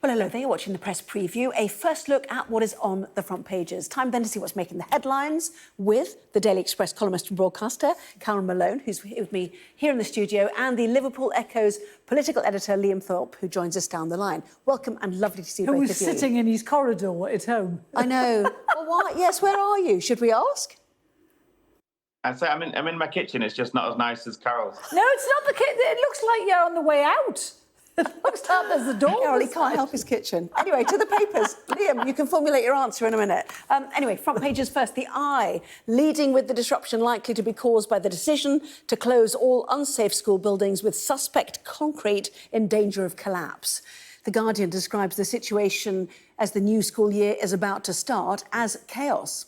Well, hello there, you're watching the press preview, a first look at what is on the front pages. Time then to see what's making the headlines with the Daily Express columnist and broadcaster, Carole Malone, who's with me here in the studio, and the Liverpool Echo's political editor, Liam Thorp, who joins us down the line. Welcome and lovely to see both of you. Who was sitting in his corridor at home. I know. Well, why? Yes, where are you? Should we ask? I'd say I'm in my kitchen. It's just not as nice as Carole's. No, it's not the kitchen. It looks like you're on the way out. It looks like there's the door. Carole, he can't help his kitchen. Anyway, to the papers. Liam, you can formulate your answer in a minute. Anyway, front pages first. The Eye, leading with the disruption likely to be caused by the decision to close all unsafe school buildings with suspect concrete in danger of collapse. The Guardian describes the situation as the new school year is about to start as chaos.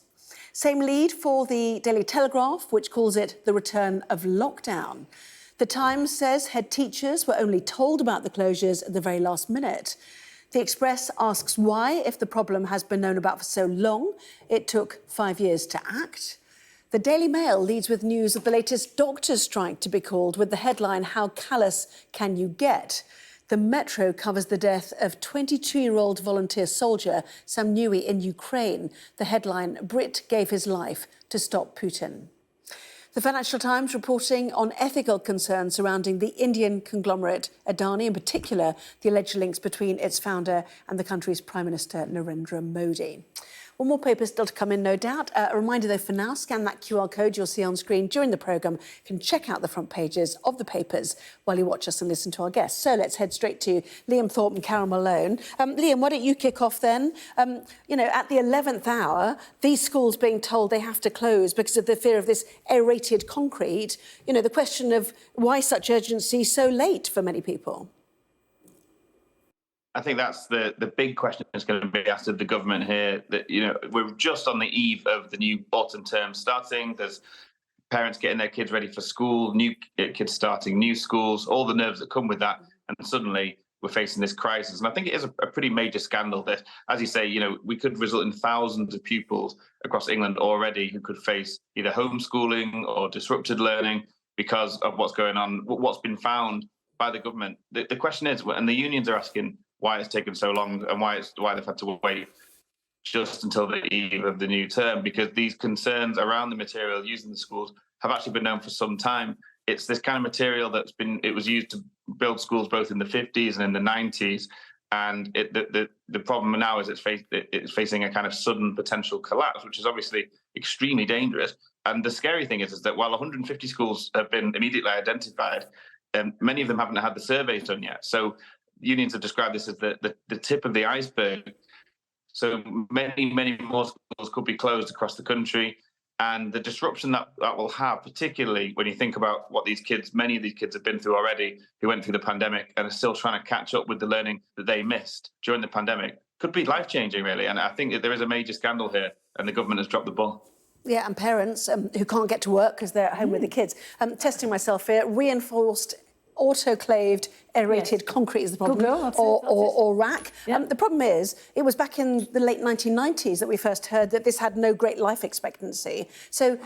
Same lead for the Daily Telegraph, which calls it the return of lockdown. The Times says head teachers were only told about the closures at the very last minute. The Express asks why, if the problem has been known about for so long, it took 5 years to act. The Daily Mail leads with news of the latest doctors' strike to be called, with the headline, "How callous can you get?" The Metro covers the death of 22-year-old volunteer soldier Sam Nui in Ukraine. The headline, "Brit gave his life to stop Putin." The Financial Times reporting on ethical concerns surrounding the Indian conglomerate Adani, in particular the alleged links between its founder and the country's Prime Minister Narendra Modi. Well, more papers still to come in, no doubt. A reminder, though, for now, scan that QR code you'll see on screen during the programme. You can check out the front pages of the papers while you watch us and listen to our guests. So let's head straight to Liam Thorp and Carole Malone. Liam, why don't you kick off then? At the 11th hour, these schools being told they have to close because of the fear of this aerated concrete. The question of why such urgency so late for many people. I think that's the big question that's going to be asked of the government here. That we're just on the eve of the new autumn term starting. There's parents getting their kids ready for school, new kids starting new schools, all the nerves that come with that, and suddenly we're facing this crisis. And I think it is a pretty major scandal that, as you say, we could result in thousands of pupils across England already who could face either homeschooling or disrupted learning because of what's going on, what's been found by the government. The question is, and the unions are asking, why it's taken so long and why they've had to wait just until the eve of the new term, because these concerns around the material used in the schools have actually been known for some time. It's this kind of material it was used to build schools both in the 50s and in the 90s. And the problem now is it's facing a kind of sudden potential collapse, which is obviously extremely dangerous. And the scary thing is that while 150 schools have been immediately identified, many of them haven't had the surveys done yet. So unions have described this as the tip of the iceberg. So many more schools could be closed across the country. And the disruption that will have, particularly when you think about what many of these kids have been through already, who went through the pandemic and are still trying to catch up with the learning that they missed during the pandemic, could be life-changing, really. And I think that there is a major scandal here, and the government has dropped the ball. Yeah, and parents who can't get to work because they're at home with the kids. Testing myself here, reinforced autoclaved aerated concrete is the problem, or rack. The problem is, it was back in the late 1990s that we first heard that this had no great life expectancy. So,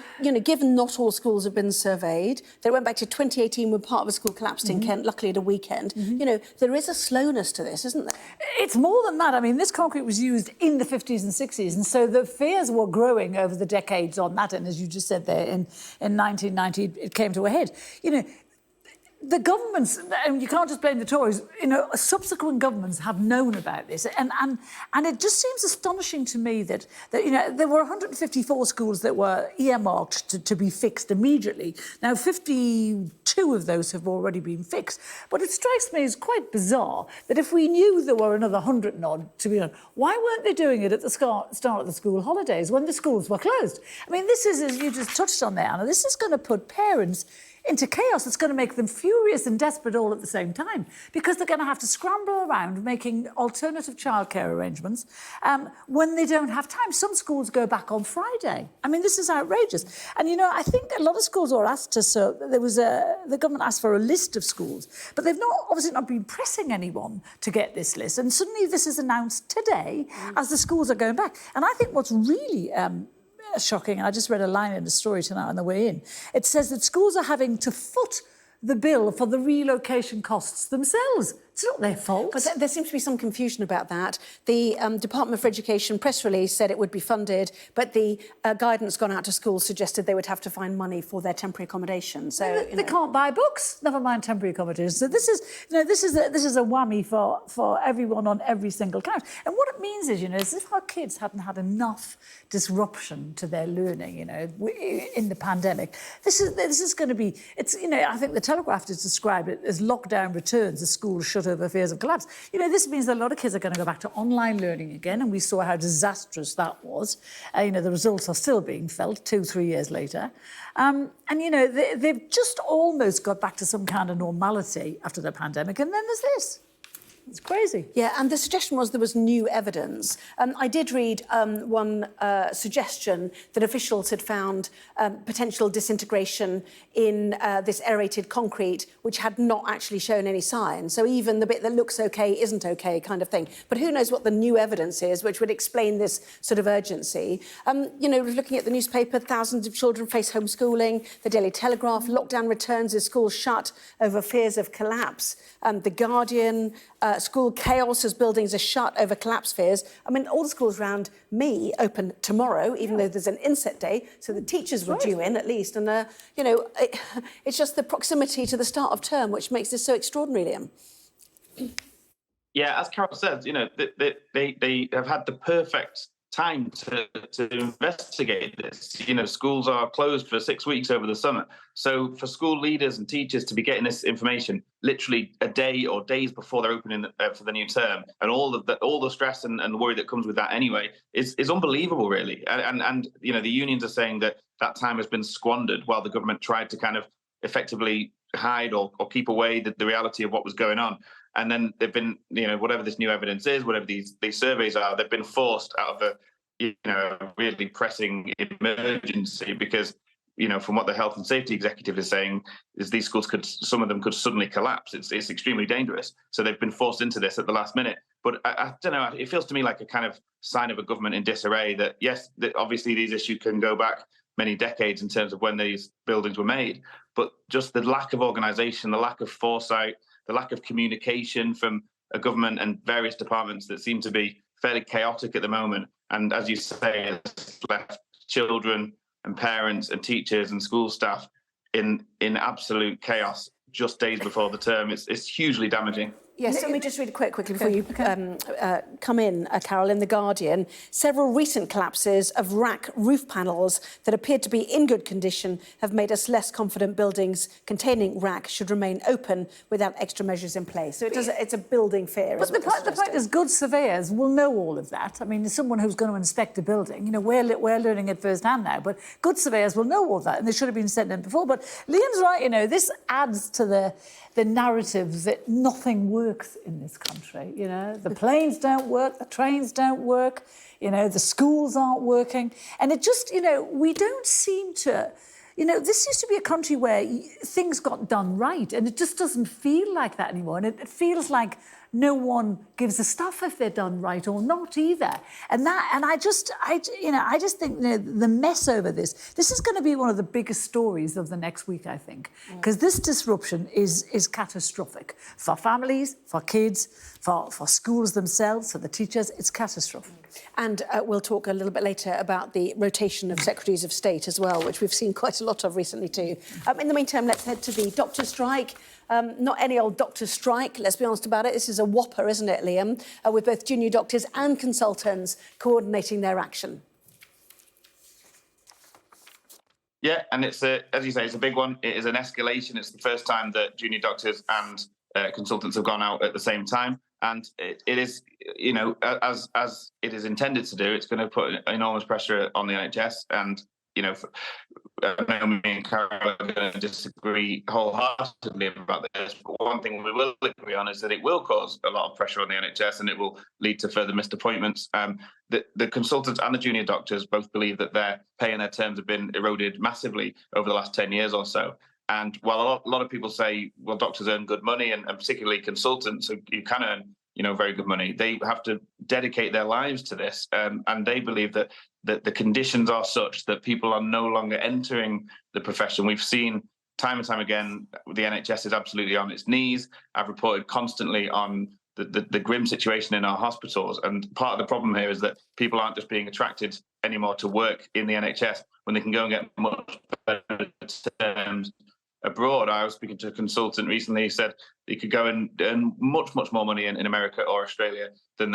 given not all schools have been surveyed, they went back to 2018 when part of a school collapsed in Kent, luckily at a weekend. There is a slowness to this, isn't there? It's more than that. I mean, this concrete was used in the 50s and 60s, and so the fears were growing over the decades on that. And as you just said there, in 1990, it came to a head. The governments, and you can't just blame the Tories, subsequent governments have known about this. And it just seems astonishing to me that there were 154 schools that were earmarked to be fixed immediately. Now, 52 of those have already been fixed. But it strikes me as quite bizarre that if we knew there were another 100 and odd to be done, why weren't they doing it at the start of the school holidays when the schools were closed? I mean, this is, as you just touched on there, Anna, this is going to put parents into chaos. It's going to make them furious and desperate all at the same time, because they're going to have to scramble around making alternative childcare arrangements when they don't have time. Some schools go back on Friday. I mean, this is outrageous. And, I think a lot of schools were asked to, the government asked for a list of schools, but they've obviously not been pressing anyone to get this list. And suddenly this is announced today as the schools are going back. And I think what's really shocking, and I just read a line in the story tonight on the way in. It says that schools are having to foot the bill for the relocation costs themselves. It's not their fault. But there seems to be some confusion about that. The Department for Education press release said it would be funded, but the guidance gone out to schools suggested they would have to find money for their temporary accommodation. So they can't buy books, never mind temporary accommodation. So this is a whammy for everyone on every single count. And what it means is, is if our kids hadn't had enough disruption to their learning, in the pandemic, this is going to be, I think the Telegraph has described it as lockdown returns, the schools shut over fears of collapse. This means that a lot of kids are going to go back to online learning again, and we saw how disastrous that was. The results are still being felt 2-3 years later. They've just almost got back to some kind of normality after the pandemic, and then there's this. It's crazy. Yeah, and the suggestion was there was new evidence. I did read one suggestion that officials had found potential disintegration in this aerated concrete, which had not actually shown any signs. So even the bit that looks OK isn't OK kind of thing. But who knows what the new evidence is, which would explain this sort of urgency. Looking at the newspaper, thousands of children face homeschooling. The Daily Telegraph, lockdown returns as schools shut over fears of collapse. The Guardian, school chaos as buildings are shut over collapse fears. I mean, all the schools around me open tomorrow, even though there's an inset day, so the teachers were due in at least. And, it's just the proximity to the start of term which makes this so extraordinary, Liam. Yeah, as Carole says, they have had the perfect time to investigate this. Schools are closed for 6 weeks over the summer. So for school leaders and teachers to be getting this information literally a day or days before they're opening for the new term, and all the stress and the worry that comes with that anyway is unbelievable, really. And the unions are saying that time has been squandered while the government tried to kind of effectively hide or keep away the reality of what was going on. And then they've been, whatever this new evidence is, whatever these surveys are, they've been forced out of a really pressing emergency because, from what the health and safety executive is saying, is these schools some of them could suddenly collapse. It's extremely dangerous. So they've been forced into this at the last minute. But I don't know, it feels to me like a kind of sign of a government in disarray that, yes, that obviously these issues can go back many decades in terms of when these buildings were made, but just the lack of organisation, the lack of foresight, the lack of communication from a government and various departments that seem to be fairly chaotic at the moment. And as you say, it's left children and parents and teachers and school staff in absolute chaos just days before the term. It's hugely damaging. Yes, let me just read quickly before you come in, Carole. In The Guardian, several recent collapses of RAC roof panels that appeared to be in good condition have made us less confident buildings containing RAC should remain open without extra measures in place. So it's a building fear. But the point is, good surveyors will know all of that. I mean, someone who's going to inspect a building, we're learning it firsthand now, but good surveyors will know all that, and they should have been sent in before. But Liam's right, this adds to the narrative that nothing works in this country. The planes don't work, the trains don't work, the schools aren't working. And it just, we don't seem to, this used to be a country where things got done right, and it just doesn't feel like that anymore. And it feels like no one gives a stuff if they're done right or not either. And I just think the mess over this is going to be one of the biggest stories of the next week, I think, because this disruption is catastrophic for families, for kids, for schools themselves, for the teachers. It's catastrophic. And we'll talk a little bit later about the rotation of secretaries of state as well, which we've seen quite a lot of recently too. In the meantime, let's head to the doctor strike. Not any old doctor strike, let's be honest about it. This is a whopper, isn't it, Liam? With both junior doctors and consultants coordinating their action. Yeah, and it's as you say, it's a big one. It is an escalation. It's the first time that junior doctors and consultants have gone out at the same time. And it is, as it is intended to do, it's going to put enormous pressure on the NHS. And, I know me and Carole are going to disagree wholeheartedly about this. But one thing we will agree on is that it will cause a lot of pressure on the NHS and it will lead to further missed appointments. The consultants and the junior doctors both believe that their pay and their terms have been eroded massively over the last 10 years or so. And while a lot of people say, well, doctors earn good money, and particularly consultants who can earn, very good money, they have to dedicate their lives to this. And they believe that the conditions are such that people are no longer entering the profession. We've seen time and time again, the NHS is absolutely on its knees. I've reported constantly on the grim situation in our hospitals. And part of the problem here is that people aren't just being attracted anymore to work in the NHS when they can go and get much better terms abroad. I was speaking to a consultant recently who said he could go and earn much more money in America or Australia than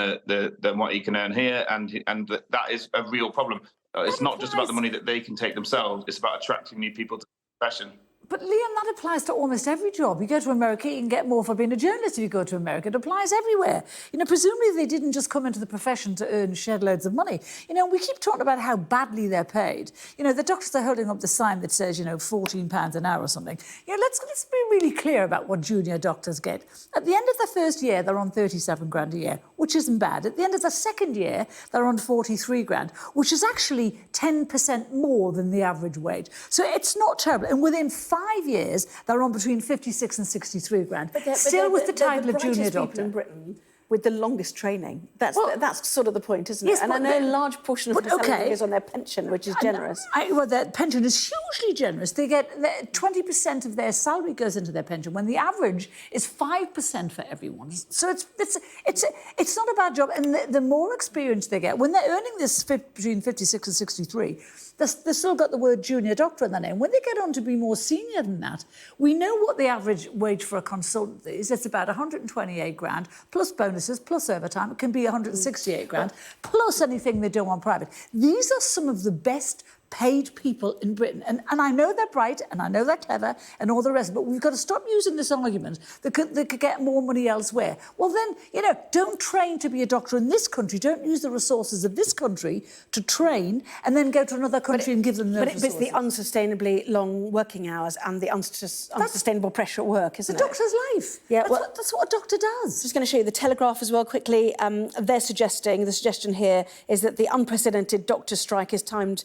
what he can earn here, and that is a real problem. It's not just about the money that they can take themselves, it's about attracting new people to the profession. But Liam, that applies to almost every job. You go to America, you can get more for being a journalist if you go to America. It applies everywhere. You know, presumably they didn't just come into the profession to earn shed loads of money. You know, we keep talking about how badly they're paid. You know, the doctors are holding up the sign that says, you know, £14 an hour or something. You know, let's be really clear about what junior doctors get. At the end of the first year, they're on 37 grand a year, which isn't bad. At the end of the second year, they're on 43 grand, which is actually 10% more than the average wage. So it's not terrible. And within 5 years, they're on between 56 and 63 grand. Still with the title of junior doctor. In Britain with the longest training. That's sort of the point, isn't it? And I know a large portion of the salary is on their pension, which is generous. Well, their pension is hugely generous. They get 20% of their salary goes into their pension, when the average is 5% for everyone. So it's not a bad job. And the more experience they get, when they're earning this between 56 and 63, they've still got the word junior doctor in their name. When they get on to be more senior than that, we know what the average wage for a consultant is. It's about 128 grand, plus bonuses, plus overtime. It can be 168 grand, plus anything they do on private. These are some of the best paid people in Britain. And I know they're bright and I know they're clever and all the rest, but we've got to stop using this argument that they could get more money elsewhere. Well, then, you know, don't train to be a doctor in this country. Don't use the resources of this country to train and then go to another country and give them those resources. But it's the unsustainably long working hours and the unsustainable pressure at work, isn't it? The doctor's life. Yeah, that's what a doctor does. Just going to show you the Telegraph as well quickly. The suggestion here is that the unprecedented doctor strike is timed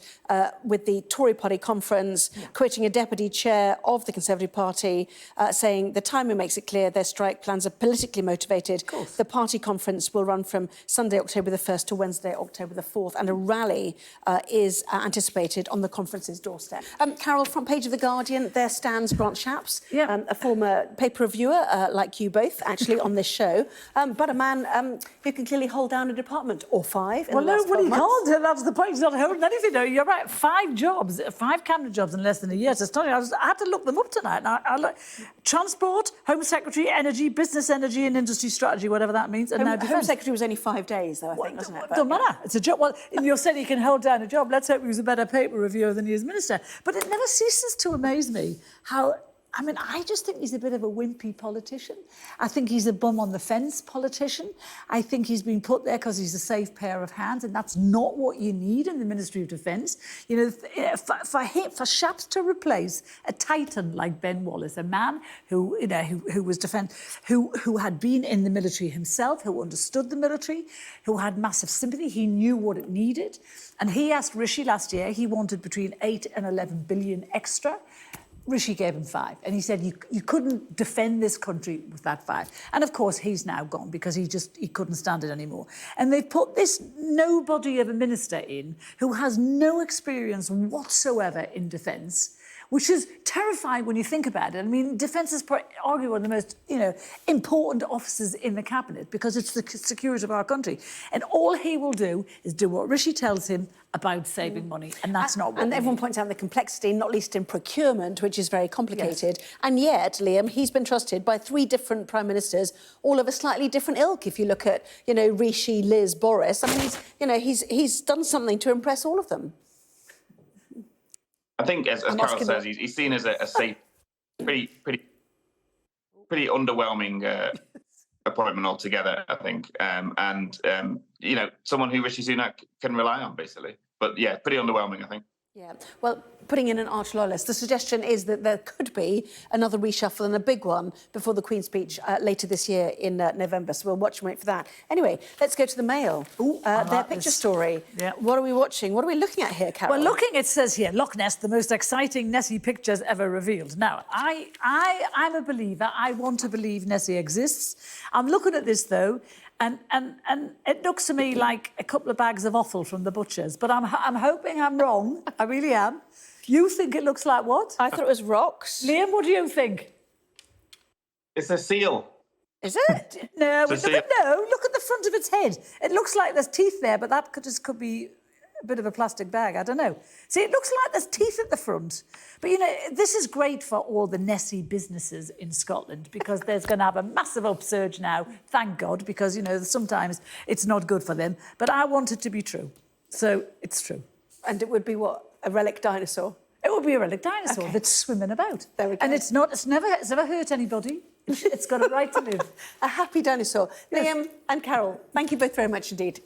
with the Tory party conference, quoting a deputy chair of the Conservative Party, saying the timing makes it clear their strike plans are politically motivated. The party conference will run from Sunday, October the 1st to Wednesday, October the 4th, and a rally is anticipated on the conference's doorstep. Carole, front page of The Guardian, there stands Grant Shapps, a former paper reviewer, like you both, actually, on this show, but a man who can clearly hold down a department or five in the last 12 months. Well, no, he can't. That's the point. He's not holding anything. No, you're right. 5 cabinet jobs in less than a year. It's astonishing. I had to look them up tonight. Transport, Home Secretary, Energy, Business, Energy and Industry Strategy, whatever that means. And now Home Secretary was only 5 days, though, I think, wasn't it? Doesn't matter. It's a job. Well, you're saying he can hold down a job. Let's hope he was a better paper reviewer than he is minister. But it never ceases to amaze me how... I mean, I just think he's a bit of a wimpy politician. I think he's a bum-on-the-fence politician. I think he's been put there because he's a safe pair of hands, and that's not what you need in the Ministry of Defence. You know, for Shapps to replace a titan like Ben Wallace, a man who was who had been in the military himself, who understood the military, who had massive sympathy, he knew what it needed, and he asked Rishi last year. He wanted between 8 and 11 billion extra. Rishi gave him 5, and he said you couldn't defend this country with that 5. And of course he's now gone because he couldn't stand it anymore. And they've put this nobody of a minister in who has no experience whatsoever in defence, which is terrifying when you think about it. I mean, defence is arguably one of the most, important offices in the cabinet because it's the security of our country. And all he will do is do what Rishi tells him about saving money, and that's not what And everyone points out the complexity, not least in procurement, which is very complicated. Yes. And yet, Liam, he's been trusted by 3 different prime ministers, all of a slightly different ilk. If you look at, Rishi, Liz, Boris, I mean, he's done something to impress all of them. I think, as Carole says, he's seen as a safe, pretty underwhelming appointment altogether, I think. Someone who Rishi Sunak can rely on, basically. But, yeah, pretty underwhelming, I think. Yeah, well, putting in an arch loyalist, the suggestion is that there could be another reshuffle and a big one before the Queen's speech later this year in November. So we'll watch and wait for that. Anyway, let's go to the Mail. Their picture story. Yeah. What are we watching? What are we looking at here, Carole? Well, it says here, Loch Ness, the most exciting Nessie pictures ever revealed. Now, I'm a believer. I want to believe Nessie exists. I'm looking at this, though, and it looks to me like a couple of bags of offal from the butcher's, but I'm hoping I'm wrong. I really am. You think it looks like what? I thought it was rocks. Liam, what do you think? It's a seal. Is it? No, It's a look at the front of its head. It looks like there's teeth there, but that could be a bit of a plastic bag. I don't know. See, it looks like there's teeth at the front. But, you know, this is great for all the Nessie businesses in Scotland because there's going to have a massive upsurge now, thank God, because, you know, sometimes it's not good for them. But I want it to be true. So it's true. And it would be what? A relic dinosaur? It would be a relic dinosaur that's swimming about. There we go. And it's never hurt anybody. It's got a right to live. A happy dinosaur. Liam and Carole, thank you both very much indeed.